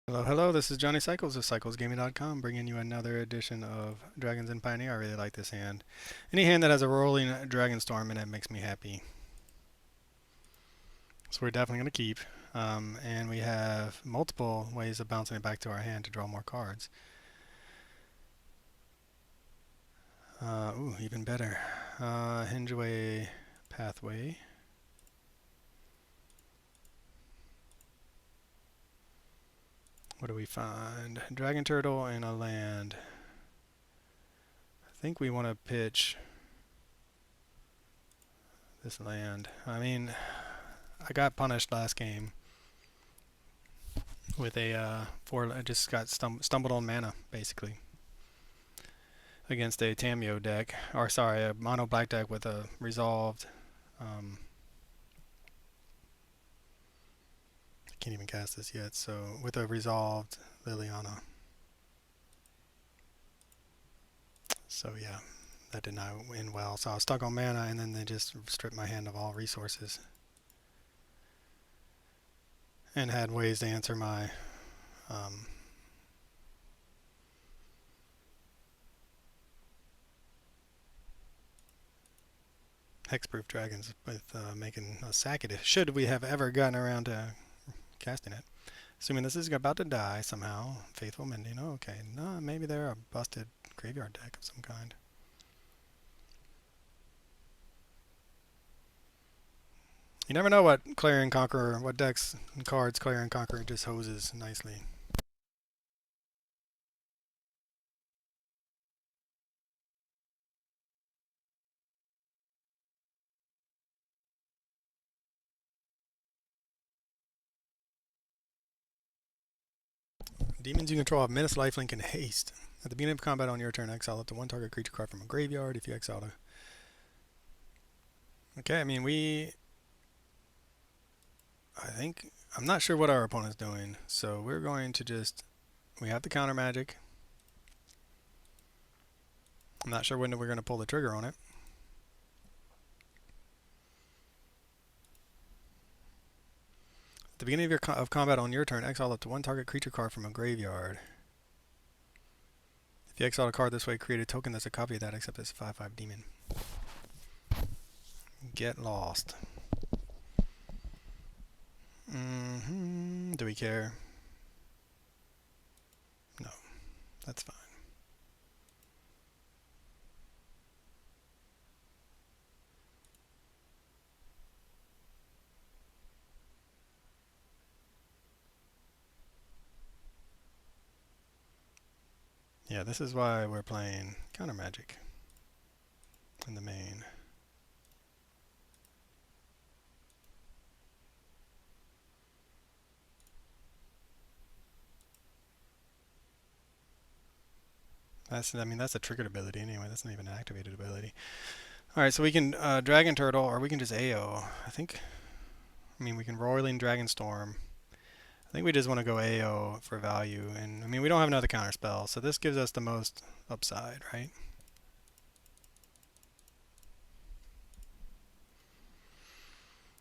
Hello, hello, this is Johnny Cycles of CyclesGaming.com bringing you another edition of Dragons and Pioneer. I really like this hand. Any hand that has a rolling Dragon Storm in it makes me happy. So we're definitely going to keep. And we have multiple ways of bouncing it back to our hand to draw more cards. Ooh, even better. Hingeway Pathway. What do we find? Dragon Turtle and a land. I think we want to pitch this land. I mean, I got punished last game with a I just got stumbled on mana basically against a Tamio deck, or sorry, a mono black deck with a resolved. Um, I can't even cast this yet. So with a resolved Liliana. So yeah, that did not end well. So I was stuck on mana, and then they just stripped my hand of all resources, and had ways to answer my um, hexproof dragons with making us sack it. Should we have ever gotten around to casting it? Assuming this is about to die somehow. Faithful Mending. Oh, okay. No, maybe they're a busted graveyard deck of some kind. You never know what Clarion Conqueror, what decks and cards Clarion Conqueror just hoses nicely. Demons you control have Menace, Lifelink, and Haste. At the beginning of combat on your turn, exile up to one target creature card from a graveyard. If you exile a... Okay, I mean, I think... I'm not sure what our opponent's doing, so we're going to just... We have the counter magic. I'm not sure when we're going to pull the trigger on it. At the beginning of combat on your turn, exile up to one target creature card from a graveyard. If you exile a card this way, create a token that's a copy of that, except it's a 5/5 demon. Get lost. Do we care? No, that's fine. Yeah, this is why we're playing counter magic in the main. That's a triggered ability anyway. That's not even an activated ability. All right, so we can Dragon Turtle, or we can just AO. We can Roiling Dragon Storm. I think we just want to go AO for value, and I mean we don't have another counter spell, so this gives us the most upside, right?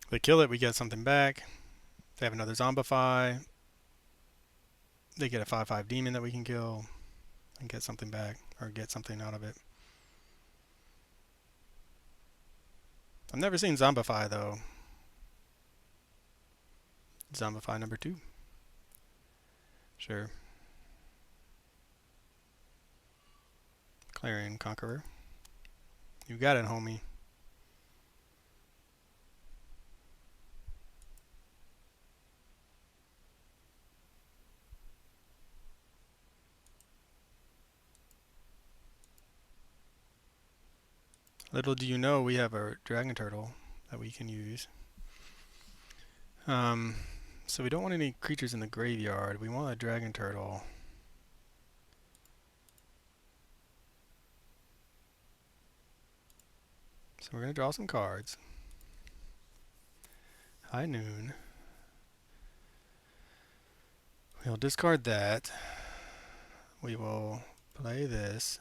If they kill it, we get something back. If they have another Zombify, they get a 5/5 demon that we can kill and get something back, or get something out of it. I've never seen Zombify though. Zombify number 2. Sure. Clarion Conqueror. You got it, homie. Little do you know, we have a Dragon Turtle that we can use. So we don't want any creatures in the graveyard. We want a Dragon Turtle. So we're going to draw some cards. High noon. We'll discard that. We will play this.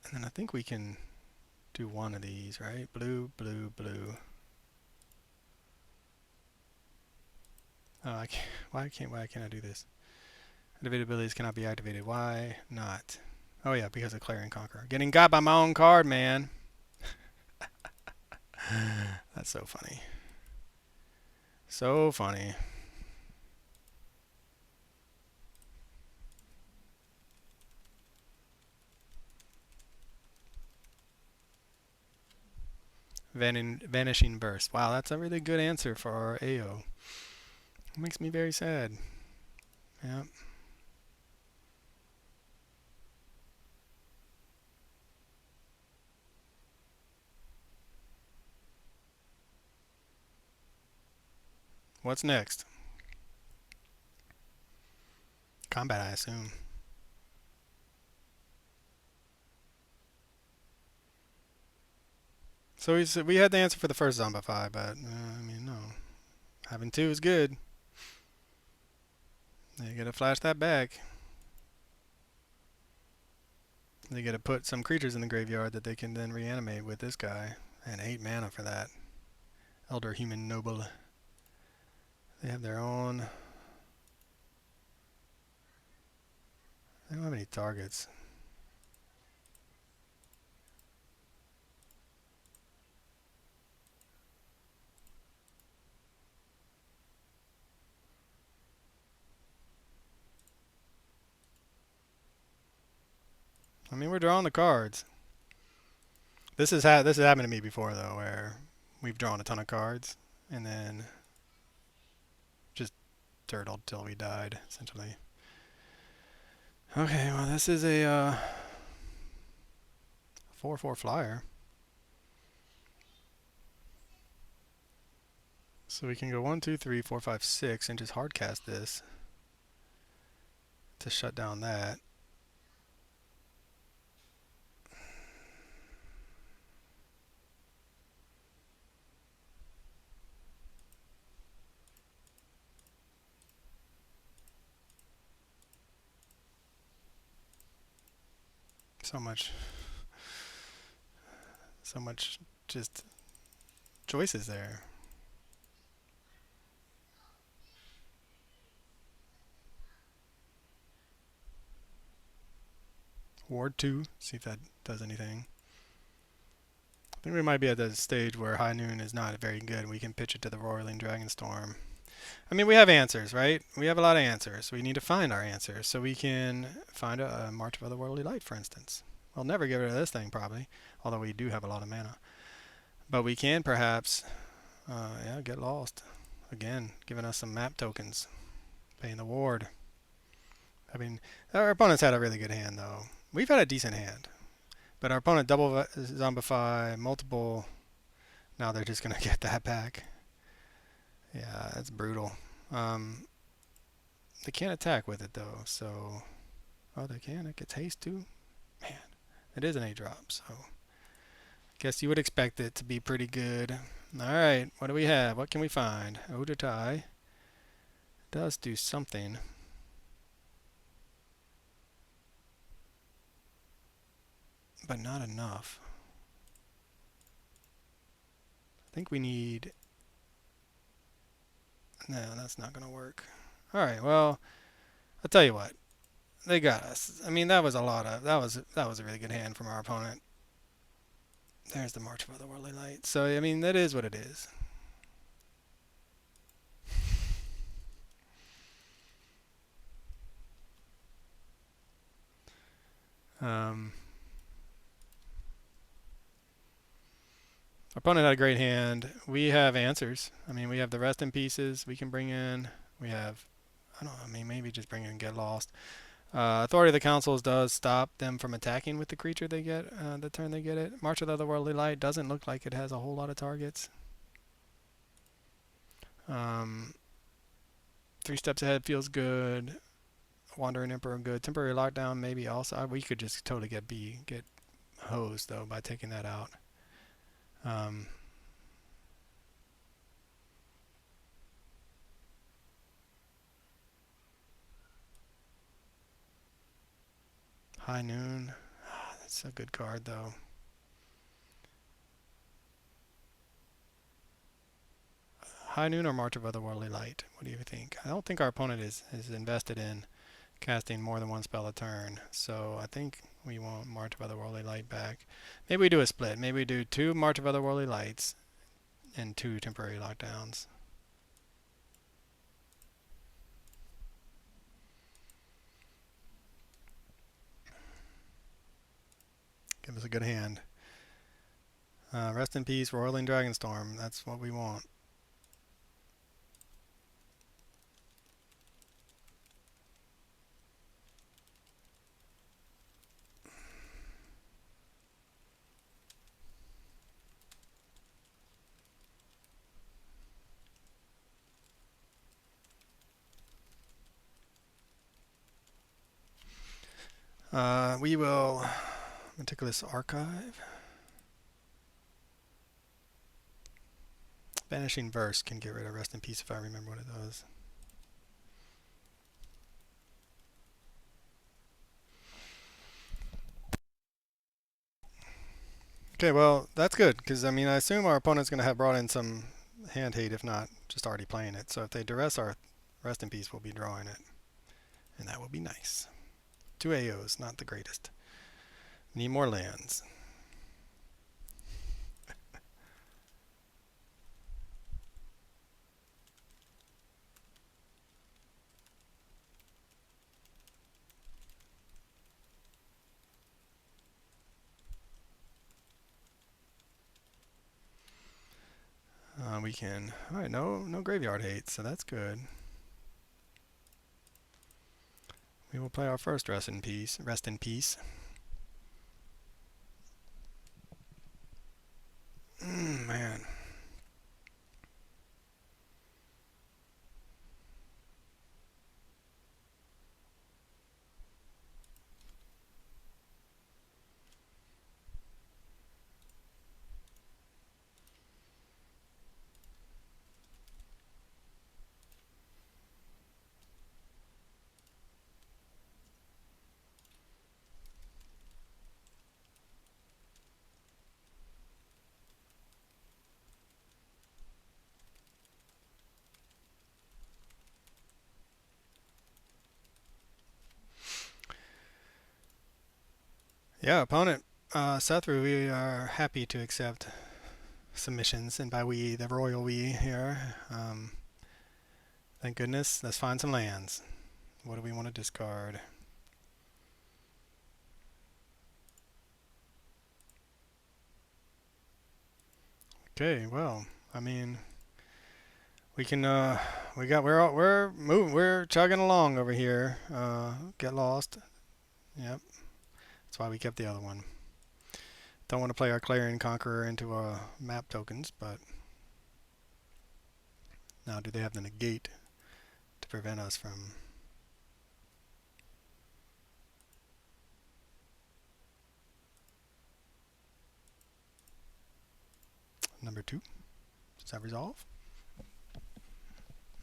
And then I think we can do one of these, right? Blue, blue, blue. Oh, I can't. Why can't I do this? Activated abilities cannot be activated. Why not? Oh yeah, because of Clarion Conqueror. Getting got by my own card, man. That's so funny. So funny. Vanishing Burst. Wow, that's a really good answer for our AO. It makes me very sad. Yeah. What's next? Combat, I assume. So we had the answer for the first Zombify, but I mean, no. Having two is good. You gotta flash that back. They gotta put some creatures in the graveyard that they can then reanimate with this guy. And 8 mana for that. Elder Human Noble. They have their own. They don't have any targets. I mean, we're drawing the cards. This has happened to me before though, where we've drawn a ton of cards and then just turtled till we died, essentially. Okay, well this is a 4/4 flyer. So we can go 1, 2, 3, 4, 5, 6 and just hardcast this to shut down that. So much just choices there. Ward 2, see if that does anything. I think we might be at the stage where High Noon is not very good. We can pitch it to the Roiling Dragonstorm. I mean, we have answers, right? We have a lot of answers. We need to find our answers. So we can find a March of Otherworldly Light, for instance. We'll never get rid of this thing, probably, although we do have a lot of mana. But we can perhaps, get lost. Again, giving us some map tokens. Paying the ward. I mean, our opponent's had a really good hand, though. We've had a decent hand. But our opponent double Zombify, multiple. Now they're just going to get that back. Yeah, that's brutal. They can't attack with it, though, so... Oh, they can. It gets haste, too. Man, it is an 8-drop, so... Guess you would expect it to be pretty good. Alright, what do we have? What can we find? Odatai does do something. But not enough. I think we need... No, that's not going to work. Alright, well, I'll tell you what. They got us. I mean, that was a lot of... That was a really good hand from our opponent. There's the March of Otherworldly Light. So, I mean, that is what it is. Our opponent had a great hand. We have answers. I mean, we have the Rest in Pieces we can bring in. We have, I don't know, I mean, maybe just bring in Get Lost. Authority of the Councils does stop them from attacking with the creature they get the turn they get it. March of the Otherworldly Light doesn't look like it has a whole lot of targets. 3 Steps Ahead feels good. Wandering Emperor good. Temporary Lockdown maybe also. We could just totally get hosed though by taking that out. High Noon. That's a good card though. High Noon or March of Otherworldly Light? What do you think? I don't think our opponent is invested in casting more than one spell a turn, so I think we want March of Otherworldly Light back. Maybe we do a split. Maybe we do 2 March of Otherworldly Lights and 2 temporary lockdowns. Give us a good hand. Rest in peace, Roiling Dragonstorm. That's what we want. We will Meticulous Archive. Vanishing Verse can get rid of Rest in Peace if I remember what it does. Okay, well, that's good, because, I mean, I assume our opponent's going to have brought in some hand hate, if not just already playing it. So if they duress our Rest in Peace, we'll be drawing it. And that will be nice. 2 AOs, not the greatest. Need more lands. We can. All right, no graveyard hate, so that's good. We will play our first Rest in Peace. Rest in Peace. Man. Yeah, opponent. Sethru, we are happy to accept submissions, and by we, the royal we here. Thank goodness. Let's find some lands. What do we want to discard? Okay, well, I mean, we can. We're moving. We're chugging along over here. Get lost. Yep. That's why we kept the other one. Don't want to play our Clarion Conqueror into map tokens, but now do they have the negate to prevent us from? Number 2. Does that resolve?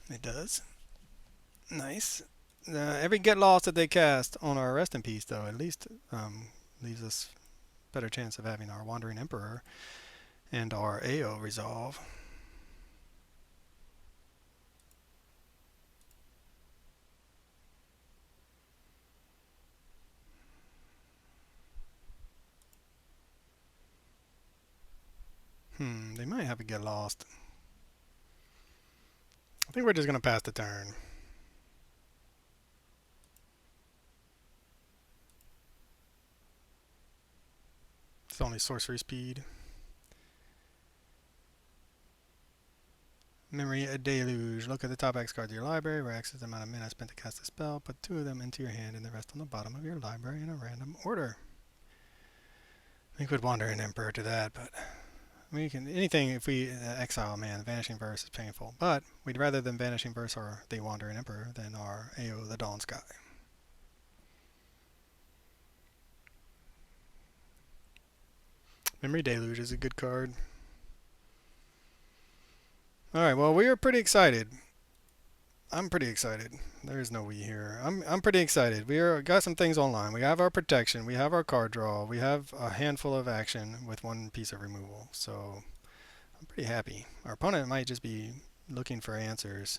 It does. Nice. Every get lost that they cast on our Rest in Peace, though, at least leaves us better chance of having our Wandering Emperor and our AO resolve. They might have a get lost. I think we're just going to pass the turn. It's only sorcery speed. Memory a Deluge. Look at the top X cards of your library, where X is the amount of mana spent to cast a spell. Put 2 of them into your hand and the rest on the bottom of your library in a random order. We could Wandering Emperor to that, but we can anything if we exile man. Vanishing Verse is painful, but we'd rather than Vanishing Verse or the Wandering Emperor than our AO the Dawn Sky. Memory Deluge is a good card. Alright, well, we are pretty excited. I'm pretty excited. There is no we here. I'm pretty excited. Got some things online. We have our protection. We have our card draw. We have a handful of action with 1 piece of removal. So I'm pretty happy. Our opponent might just be looking for answers.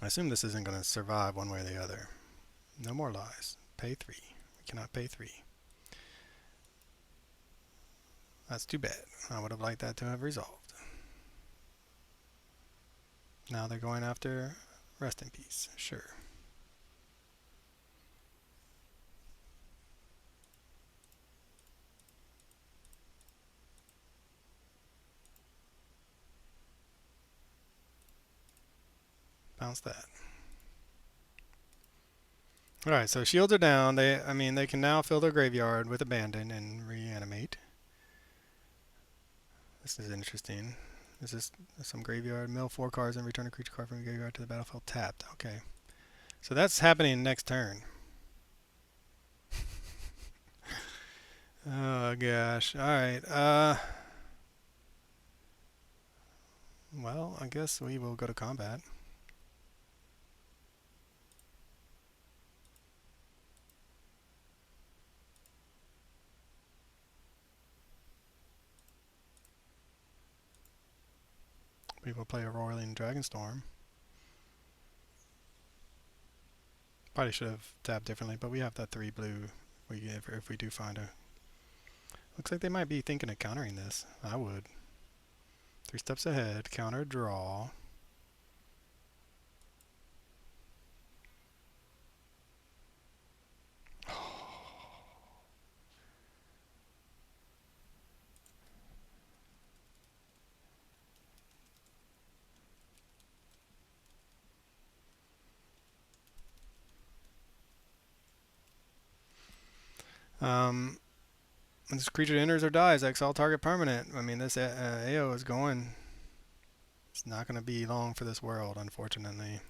I assume this isn't going to survive one way or the other. No more lies. Pay 3. We cannot pay 3. That's too bad. I would have liked that to have resolved. Now they're going after rest in peace. Sure. Bounce that. Alright, so shields are down. They can now fill their graveyard with abandon and reanimate. This is interesting. Is this some graveyard? Mill 4 cards and return a creature card from your graveyard to the battlefield tapped. Okay. So that's happening next turn. Oh gosh. Alright. Well, I guess we will go to combat. We will play a Roiling Dragonstorm. Probably should have tapped differently, but we have that 3 blue. If we do find a... Looks like they might be thinking of countering this. I would. 3 steps ahead, counter draw. When this creature enters or dies, exile target permanent. I mean, this AO is going... It's not going to be long for this world, unfortunately.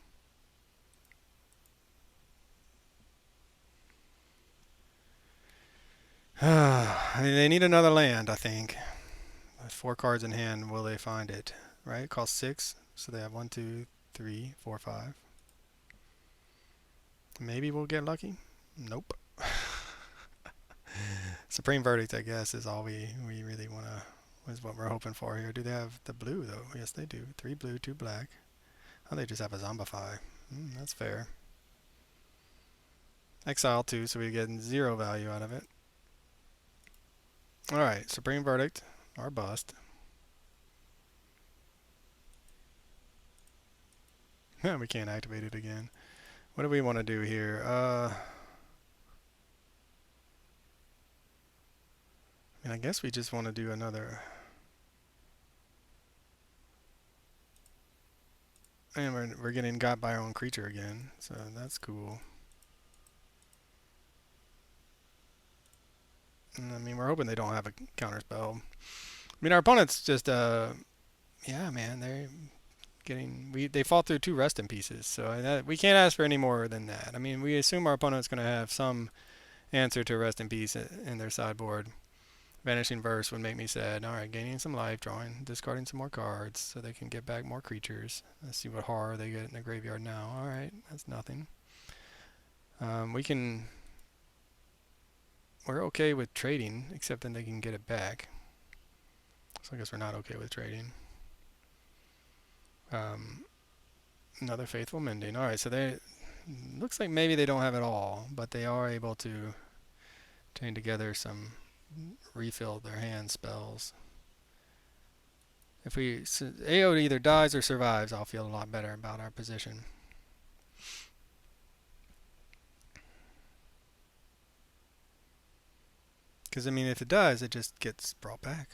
I mean, they need another land, I think. With 4 cards in hand, will they find it? Right? It costs 6, so they have 1, 2, 3, 4, 5. Maybe we'll get lucky. Nope. Supreme Verdict, I guess, is all we really want to... is what we're hoping for here. Do they have the blue, though? Yes, they do. 3 blue, 2 black. Oh, they just have a Zombify. That's fair. Exile 2, so we get 0 value out of it. Alright, Supreme Verdict, or bust. We can't activate it again. What do we want to do here? I mean, I guess we just want to do another... And we're getting got by our own creature again, so that's cool. And, I mean, we're hoping they don't have a counterspell. I mean, our opponents just, yeah, man, they're getting... They fought through 2 rest in pieces, so we can't ask for any more than that. I mean, we assume our opponent's going to have some answer to rest in peace in their sideboard. Vanishing Verse would make me sad. Alright, gaining some life, discarding some more cards so they can get back more creatures. Let's see what horror they get in the graveyard now. Alright, that's nothing. We're okay with trading, except then they can get it back. So I guess we're not okay with trading. Another Faithful Mending. Alright, so they... Looks like maybe they don't have it all, but they are able to chain together some... refill their hand spells. If AO either dies or survives, I'll feel a lot better about our position. Because, I mean, if it does, it just gets brought back.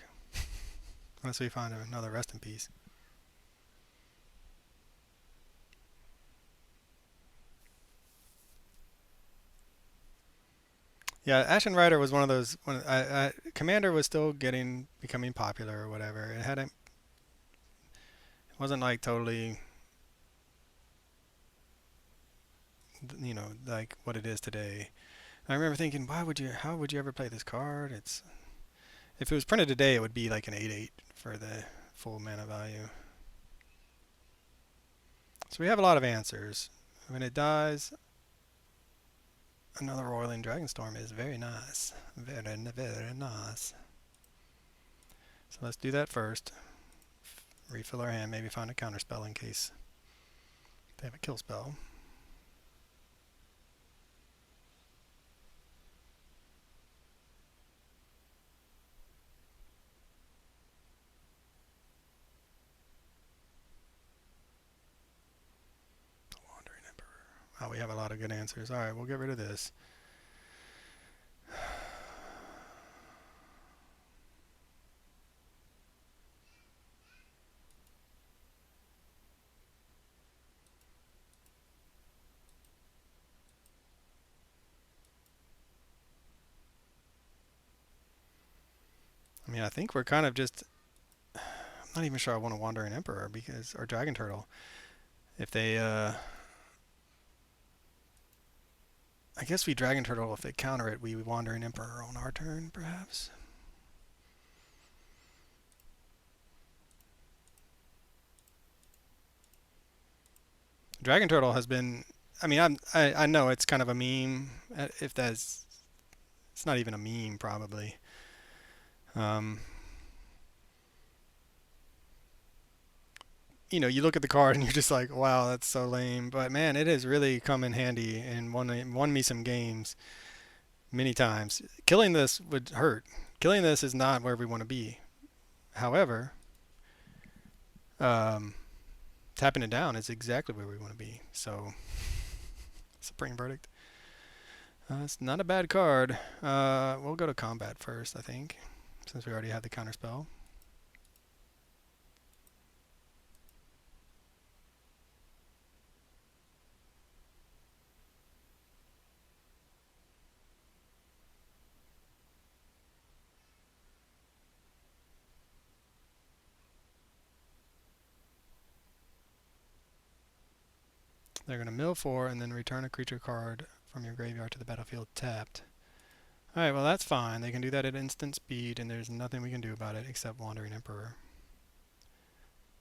Unless we find another rest in peace. Yeah, Ashen Rider was one of those... Commander was still becoming popular or whatever. It wasn't like totally... You know, like what it is today. I remember thinking, how would you ever play this card? If it was printed today, it would be like an 8/8 for the full mana value. So we have a lot of answers. When it dies, Another Roiling Dragonstorm is very nice. Very, very nice. So let's do that first. Refill our hand, maybe find a counterspell in case they have a kill spell. Wandering Emperor. Oh, we have a lot of good answers. Alright, we'll get rid of this. I mean, I think we're kind of just... I'm not even sure I want a Wandering Emperor because... or Dragon Turtle. If they, I guess we Dragon Turtle, if they counter it, we Wandering Emperor on our turn, perhaps? Dragon Turtle has been... I mean, I know it's kind of a meme, if that's... It's not even a meme, probably. You know, you look at the card and you're just like, wow, that's so lame. But man, it has really come in handy and won me some games many times. Killing this would hurt. Killing this is not where we want to be. However, tapping it down is exactly where we want to be. So, Supreme Verdict. It's not a bad card. We'll go to combat first, I think, since we already have the counterspell. They're going to mill 4 and then return a creature card from your graveyard to the battlefield tapped. Alright, well that's fine. They can do that at instant speed and there's nothing we can do about it except Wandering Emperor.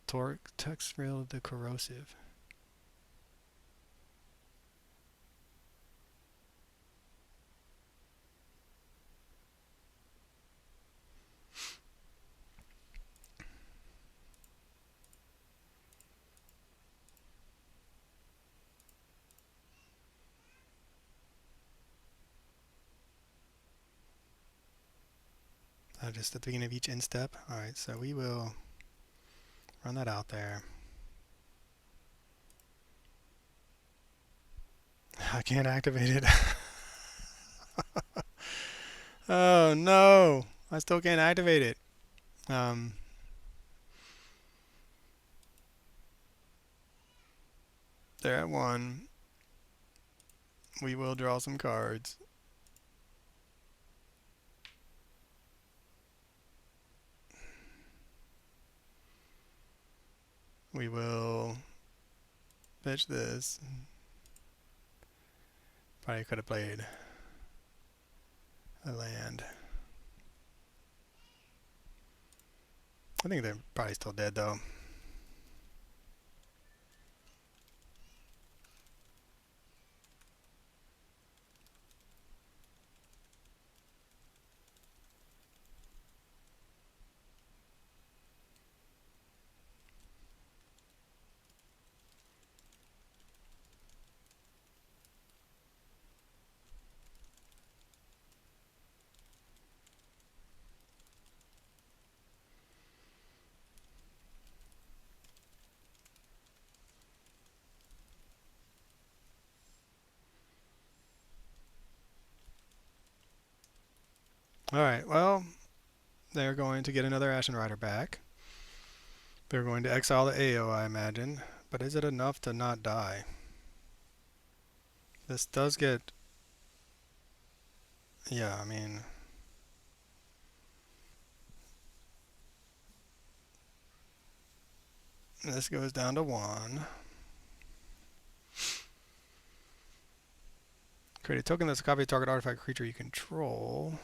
Tuxrill the Corrosive. Just at the beginning of each end step. Alright, so we will run that out there. I can't activate it. Oh no! I still can't activate it. They're at 1. We will draw some cards. We will fetch this. Probably could have played a land. I think they're probably still dead though. Alright, well, they're going to get another Ashen Rider back. They're going to exile the AO, I imagine. But is it enough to not die? This does get... Yeah, I mean... This goes down to 1. Create a token that's a copy of target artifact creature you control.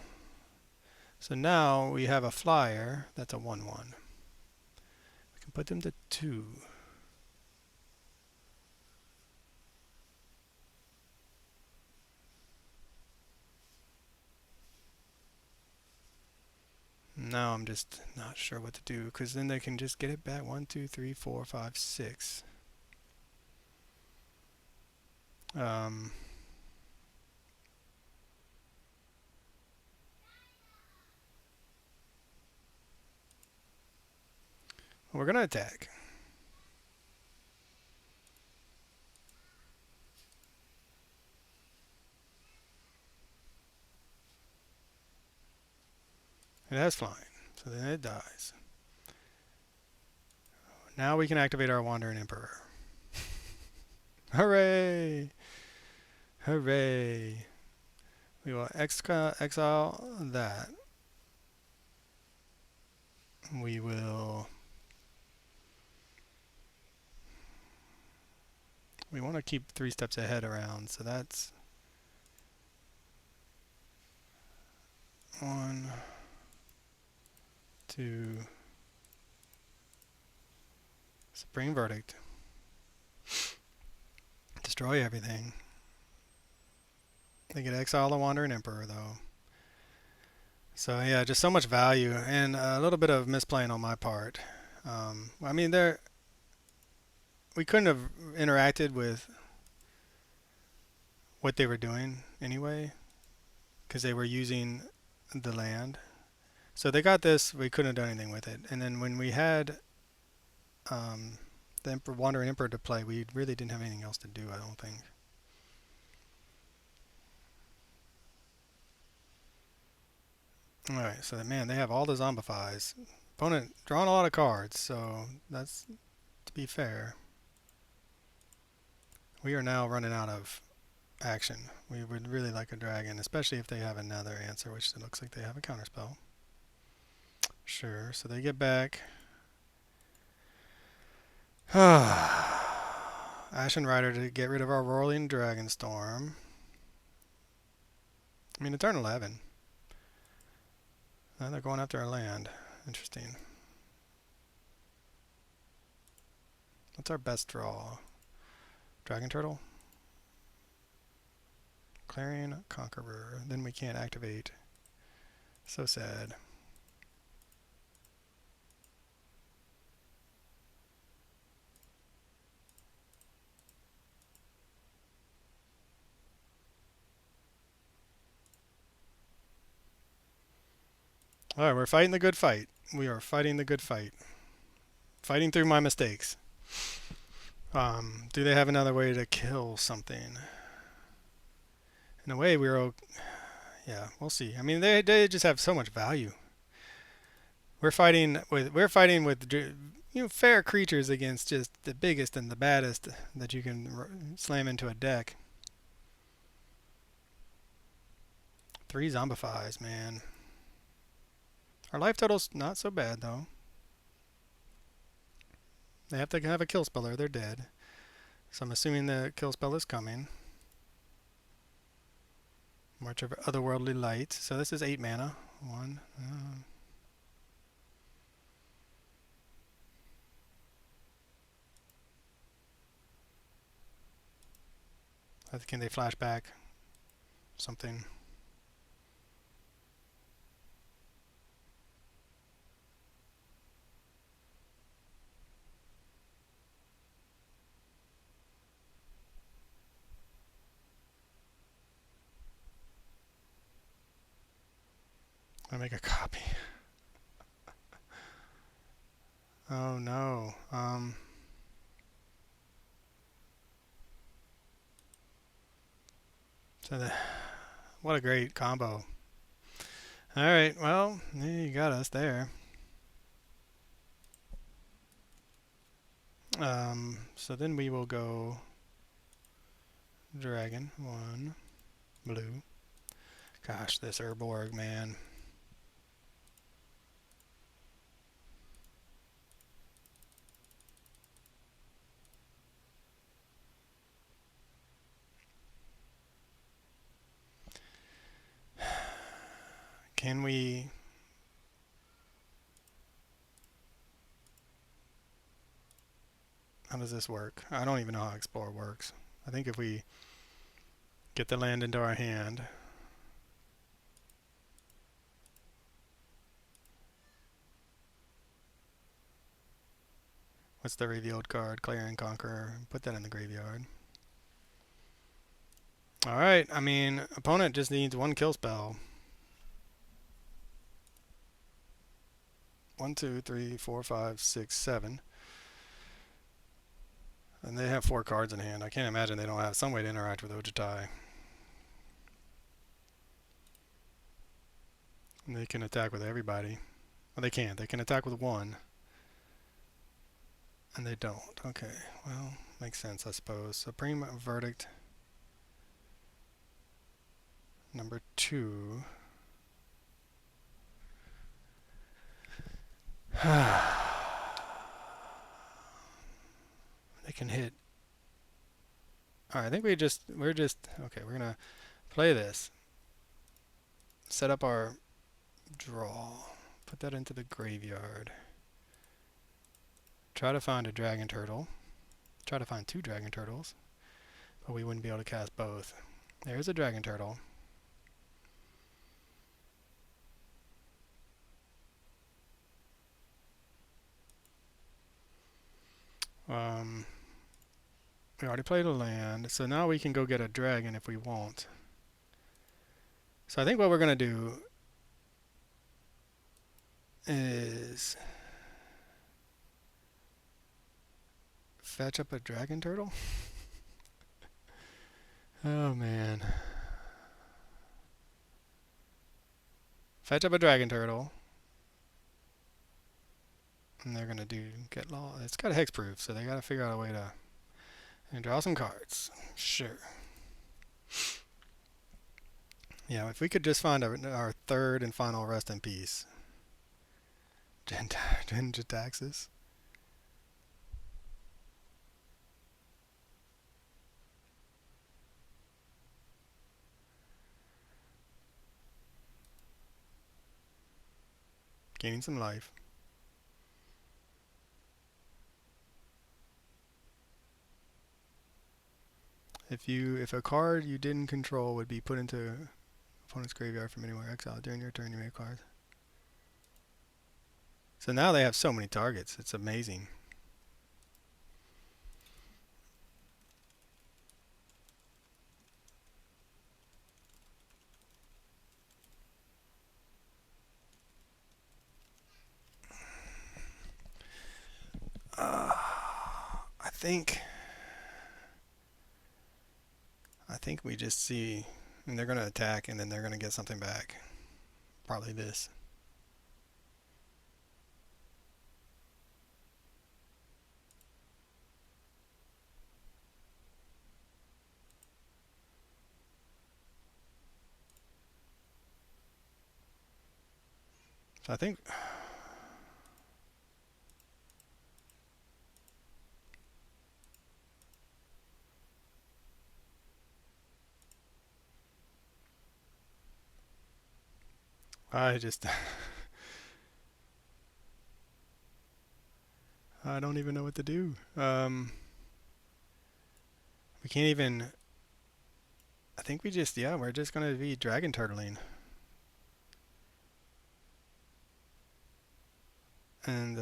So now we have a flyer that's a 1/1. We can put them to 2. Now I'm just not sure what to do, because then they can just get it back. 1, 2, 3, 4, 5, 6. We're going to attack. It has flying, so then it dies. Now we can activate our Wandering Emperor. Hooray! Hooray! We will exile that. We will... We want to keep 3 steps ahead around, so that's... 1, 2... Supreme Verdict. Destroy everything. They get exile the Wandering Emperor, though. So yeah, just so much value, and a little bit of misplaying on my part. I mean, we couldn't have interacted with what they were doing anyway, because they were using the land. So they got this, we couldn't have done anything with it. And then when we had the Wandering Emperor to play, we really didn't have anything else to do, I don't think. Alright, so man, they have all the Zombifies. Opponent drawing a lot of cards, so that's, to be fair. We are now running out of action. We would really like a dragon, especially if they have another answer, which it looks like they have a counterspell. Sure, so they get back. Ashen Rider to get rid of our Roiling Dragonstorm. I mean, turn 11. Now they're going after our land. Interesting. What's our best draw? Dragon Turtle? Clarion Conqueror. Then we can't activate. So sad. Alright, we're fighting the good fight. We are fighting the good fight. Fighting through my mistakes. Do they have another way to kill something? In a way, yeah, we'll see. I mean, they just have so much value. We're fighting with fair creatures against just the biggest and the baddest that you can slam into a deck. 3 Zombifies, man. Our life total's not so bad, though. They have to have a kill spell or they're dead. So I'm assuming the kill spell is coming. March of Otherworldly Light. So this is 8 mana. 1. Can they flash back? Something. I make a copy. Oh no. What a great combo. Alright, well, you got us there. So then we will go dragon, 1, blue. Gosh, this Urborg, man. Can we... How does this work? I don't even know how Explore works. I think if we get the land into our hand... What's the revealed card? Clarion Conqueror. Put that in the graveyard. Alright, I mean, opponent just needs one kill spell. 1, 2, 3, 4, 5, 6, 7. And they have 4 cards in hand. I can't imagine they don't have some way to interact with Ojutai. And they can attack with everybody. Well, they can't. They can attack with one. And they don't. Okay, well, makes sense, I suppose. Supreme Verdict number 2. They can hit. Alright, I think we're just, okay, we're gonna play this. Set up our draw. Put that into the graveyard. Try to find a dragon turtle. Try to find 2 dragon turtles. But we wouldn't be able to cast both. There's a dragon turtle. We already played a land, so now we can go get a dragon if we want. So I think what we're going to do is fetch up a dragon turtle. Oh man. Fetch up a dragon turtle. And they're going to get lost. It's got a hexproof, so they got to figure out a way to and draw some cards. Sure. Yeah, if we could just find our third and final rest in peace. Jin-Gitaxias. Gaining some life. If a card you didn't control would be put into opponent's graveyard from anywhere exiled during your turn, you may cards. So now they have so many targets. It's amazing. I think we just see, and they're going to attack, and then they're going to get something back. Probably this. So I think I don't even know what to do. We can't even, I think we're just going to be dragon turtling. And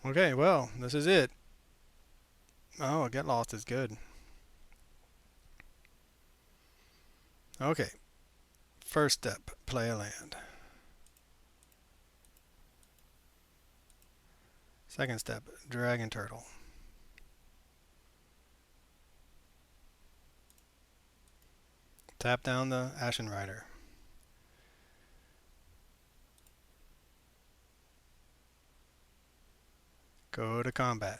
okay, well, this is it. Oh, Get Lost is good. Okay. First step, play a land. Second step, dragon turtle. Tap down the Ashen Rider. Go to combat.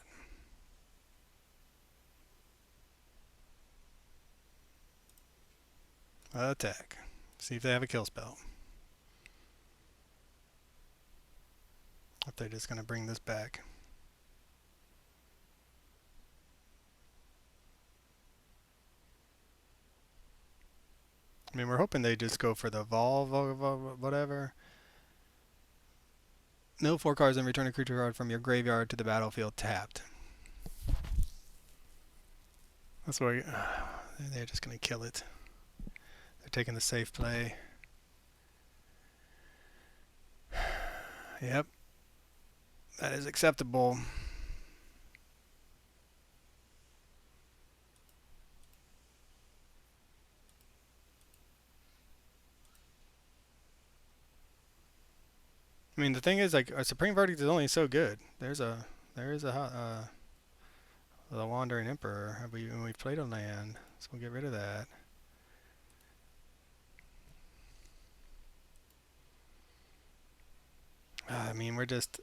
Attack. See if they have a kill spell. If they're just going to bring this back. I mean, we're hoping they just go for the whatever. Mill 4 cards and return a creature card from your graveyard to the battlefield tapped. That's why they're just going to kill it. They're taking the safe play. Yep. That is acceptable. I mean, the thing is, like, a Supreme Verdict is only so good. There is a the Wandering Emperor. We've played a land, so we'll get rid of that. I mean, we're just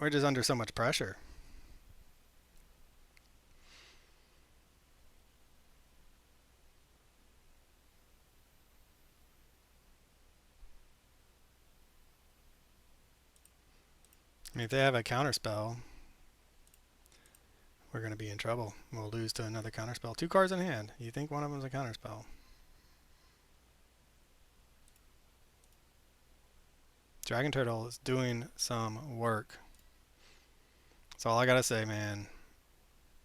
under so much pressure. I mean, if they have a counterspell, we're going to be in trouble. We'll lose to another counterspell. 2 cards in hand. You think one of them is a counterspell? Dragon Turtle is doing some work. That's all I gotta say, man.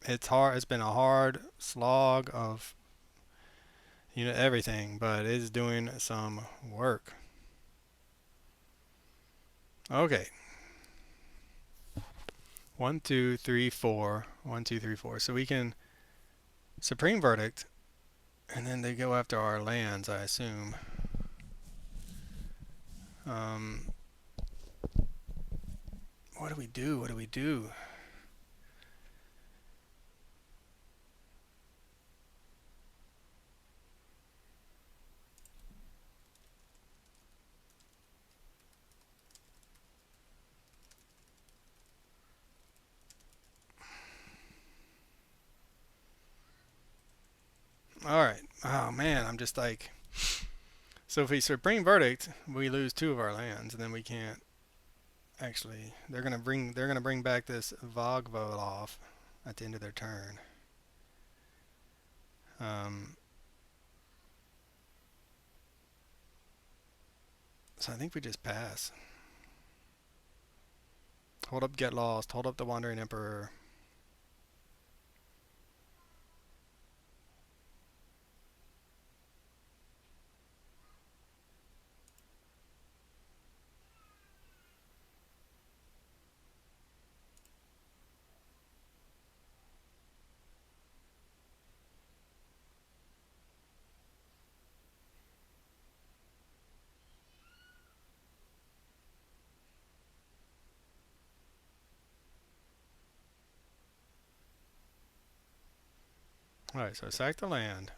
It's hard. It's been a hard slog of everything, but it is doing some work. Okay. 1, 2, 3, 4. 1, 2, 3, 4. So we can Supreme Verdict, and then they go after our lands, I assume. What do we do? What do we do? Alright. Oh man, I'm just like... So if we Supreme Verdict, we lose 2 of our lands, and then we can't actually... They're gonna bring back this Valgavoth at the end of their turn. So I think we just pass. Hold up Get Lost. Hold up the Wandering Emperor. Alright, so sack the land.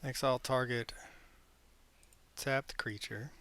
Exile target tapped creature.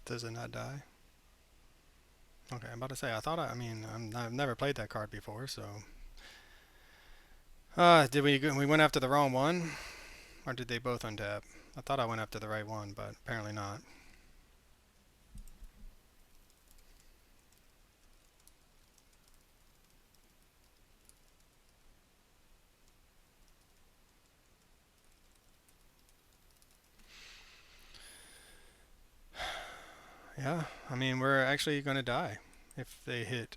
Does it not die? Okay, I'm about to say, I've never played that card before, so... did we went after the wrong one? Or did they both untap? I thought I went after the right one, but apparently not. Yeah, I mean, we're actually going to die if they hit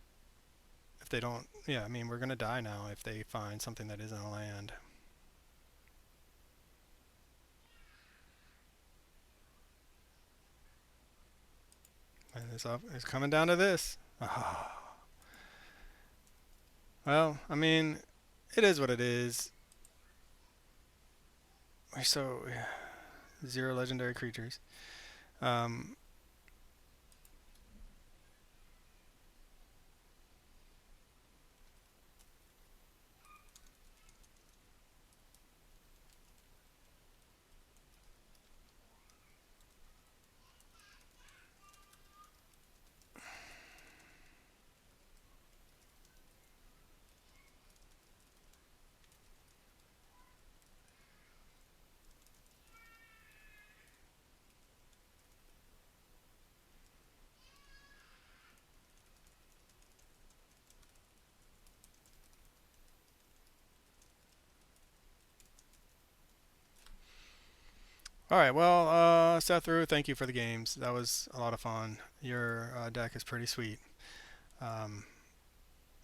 If they don't, yeah, I mean, we're going to die now if they find something that isn't a land. And it's coming down to this. Oh. Well, I mean, it is what it is. We're so, yeah, 0 legendary creatures. Um, all right, well, Sethru, thank you for the games. That was a lot of fun. Your deck is pretty sweet. Um,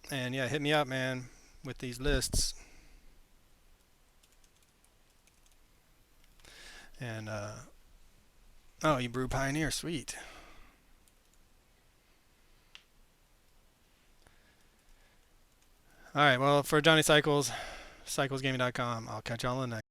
and yeah, hit me up, man, with these lists. And oh, you brew Pioneer, sweet. All right, well, for Johnny Cycles, cyclesgaming.com. I'll catch y'all in the next.